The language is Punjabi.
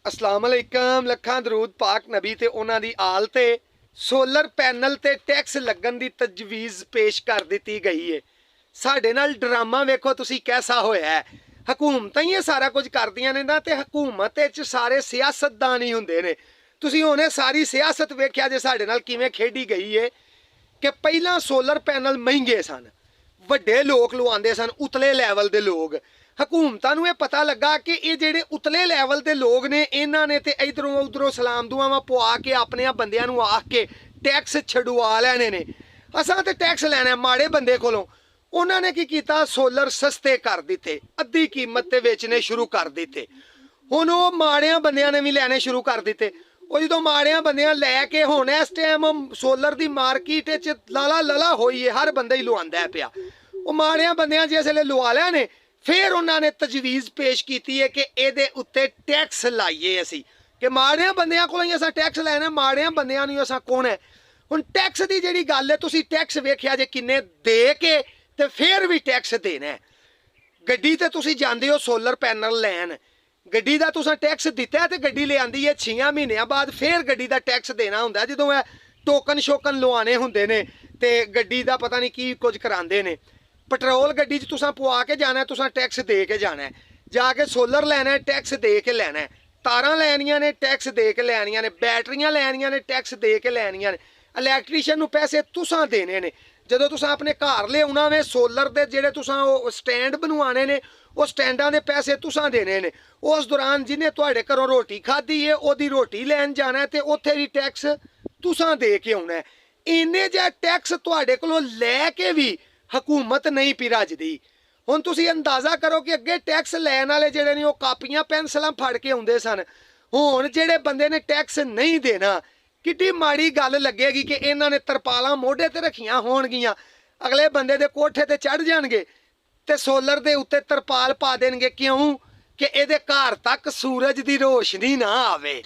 अस्सलाम वालेकुम लखां दरूद पाक नबी ते उन्हां दी आल ते सोलर पैनल ते टैक्स लगन दी तजवीज़ पेश कर दी गई है। साडे नाल ड्रामा वेखो तुसी कैसा होया है। हुकूमतां ही सारा कुछ करदियां ने ना ते हुकूमत च सारे सियासतदान ही हुंदे ने। तुसी हुणे सारी सियासत वेख्या जे साडे नाल किवें खेडी गई है कि पहलां सोलर पैनल महंगे सन, वड्डे लोग लवांदे सन, उतले लैवल दे लोग। हुकूमतां नूं पता लगा कि ये जिहड़े उतले लैवल के लोग ने इन्हां ने ते इधरों उधरों सलाम दुआवां पवा के अपने बंदियां नूं आख के टैक्स छडवा लैने ने। असां ते टैक्स लैना माड़े बंदे कोलों। उन्हां ने की कीता, सोलर सस्ते कर दिते, अद्धी कीमत ते वेचने शुरू कर दिते। हुण ओह माड़ियां बंदियां ने भी लैने शुरू कर दिते। ਉਹ ਜਦੋਂ ਮਾੜਿਆਂ ਬੰਦਿਆਂ ਲੈ ਕੇ ਹੁਣ ਇਸ ਟਾਈਮ ਸੋਲਰ ਦੀ ਮਾਰਕੀਟ 'ਚ ਲਾਲਾ ਲਲਾ ਹੋਈ ਹੈ, ਹਰ ਬੰਦਾ ਹੀ ਲਵਾਉਂਦਾ ਪਿਆ। ਉਹ ਮਾੜਿਆਂ ਬੰਦਿਆਂ ਜਿਸ ਵੇਲੇ ਲਵਾ ਲਿਆ ਨੇ, ਫਿਰ ਉਹਨਾਂ ਨੇ ਤਜਵੀਜ਼ ਪੇਸ਼ ਕੀਤੀ ਹੈ ਕਿ ਇਹਦੇ ਉੱਤੇ ਟੈਕਸ ਲਾਈਏ ਅਸੀਂ, ਕਿ ਮਾੜਿਆਂ ਬੰਦਿਆਂ ਕੋਲੋਂ ਹੀ ਅਸਾਂ ਟੈਕਸ ਲੈਣਾ, ਮਾੜਿਆਂ ਬੰਦਿਆਂ ਨੂੰ ਅਸਾਂ ਕੌਣ ਹੈ। ਹੁਣ ਟੈਕਸ ਦੀ ਜਿਹੜੀ ਗੱਲ ਹੈ, ਤੁਸੀਂ ਟੈਕਸ ਵੇਖਿਆ ਜੇ ਕਿੰਨੇ ਦੇ ਕੇ ਤੇ ਫਿਰ ਵੀ ਟੈਕਸ ਦੇਣਾ। ਗੱਡੀ ਤੇ ਤੁਸੀਂ ਜਾਂਦੇ ਹੋ ਸੋਲਰ ਪੈਨਲ ਲੈਣ, ਗੱਡੀ ਦਾ ਤੁਸੀਂ ਟੈਕਸ ਦਿੱਤਾ ਤੇ ਗੱਡੀ ਲਿਆਂਦੀ ਹੈ 6 ਮਹੀਨਿਆਂ ਬਾਅਦ, ਫਿਰ ਗੱਡੀ ਦਾ ਟੈਕਸ ਦੇਣਾ ਹੁੰਦਾ। ਜਦੋਂ ਇਹ ਟੋਕਨ ਸ਼ੋਕਨ ਲਵਾਉਣੇ ਹੁੰਦੇ ਨੇ ਤੇ ਗੱਡੀ ਦਾ ਪਤਾ ਨਹੀਂ ਕੀ ਕੁਝ ਕਰਾਉਂਦੇ ਨੇ। ਪੈਟਰੋਲ ਗੱਡੀ 'ਚ ਤੁਸੀਂ ਪਵਾ ਕੇ ਜਾਣਾ, ਤੁਸੀਂ ਟੈਕਸ ਦੇ ਕੇ ਜਾਣਾ। ਜਾ ਕੇ ਸੋਲਰ ਲੈਣਾ, ਟੈਕਸ ਦੇ ਕੇ ਲੈਣਾ। ਤਾਰਾਂ ਲੈਣੀਆਂ ਨੇ, ਟੈਕਸ ਦੇ ਕੇ ਲੈਣੀਆਂ ਨੇ। ਬੈਟਰੀਆਂ ਲੈਣੀਆਂ ਨੇ, ਟੈਕਸ ਦੇ ਕੇ ਲੈਣੀਆਂ ਨੇ। ਇਲੈਕਟ੍ਰੀਸ਼ੀਅਨ ਨੂੰ ਪੈਸੇ ਤੁਸੀਂ ਦੇਣੇ ਨੇ। ਜਦੋਂ ਤੁਸੀਂ ਆਪਣੇ ਘਰ ਲਿਆਉਣਾ ਵੇ, ਸੋਲਰ ਦੇ ਜਿਹੜੇ ਤੁਸੀਂ ਉਹ ਸਟੈਂਡ ਬਣਵਾਉਣੇ ਨੇ, ਉਹ ਸਟੈਂਡਾਂ ਦੇ ਪੈਸੇ ਤੁਸੀਂ ਦੇਣੇ ਨੇ। ਉਸ ਦੌਰਾਨ ਜਿਹਨੇ ਤੁਹਾਡੇ ਘਰੋਂ ਰੋਟੀ ਖਾਧੀ ਹੈ, ਉਹਦੀ ਰੋਟੀ ਲੈਣ ਜਾਣਾ ਤੇ ਉੱਥੇ ਵੀ ਟੈਕਸ ਤੁਸੀਂ ਦੇ ਕੇ ਆਉਣਾ। ਇੰਨੇ ਜਿਹਾ ਟੈਕਸ ਤੁਹਾਡੇ ਕੋਲੋਂ ਲੈ ਕੇ ਵੀ ਹਕੂਮਤ ਨਹੀਂ ਪੀ ਰੱਜਦੀ। ਹੁਣ ਤੁਸੀਂ ਅੰਦਾਜ਼ਾ ਕਰੋ ਕਿ ਅੱਗੇ ਟੈਕਸ ਲੈਣ ਵਾਲੇ ਜਿਹੜੇ ਨੇ ਉਹ ਕਾਪੀਆਂ ਪੈਨਸਲਾਂ ਫੜ ਕੇ ਆਉਂਦੇ ਸਨ। ਹੁਣ ਜਿਹੜੇ ਬੰਦੇ ਨੇ ਟੈਕਸ ਨਹੀਂ ਦੇਣਾ, ਕਿੱਡੀ ਮਾੜੀ ਗੱਲ ਲੱਗੇਗੀ ਕਿ ਇਹਨਾਂ ਨੇ ਤਰਪਾਲਾਂ ਮੋਢੇ ਤੇ ਰੱਖੀਆਂ ਹੋਣਗੀਆਂ, ਅਗਲੇ ਬੰਦੇ ਦੇ ਕੋਠੇ ਤੇ ਚੜ ਜਾਣਗੇ ਤੇ ਸੋਲਰ ਦੇ ਉੱਤੇ ਤਰਪਾਲ ਪਾ ਦੇਣਗੇ। ਕਿਉਂ? ਕਿ ਇਹਦੇ ਘਰ ਤੱਕ ਸੂਰਜ ਦੀ ਰੋਸ਼ਨੀ ਨਾ ਆਵੇ।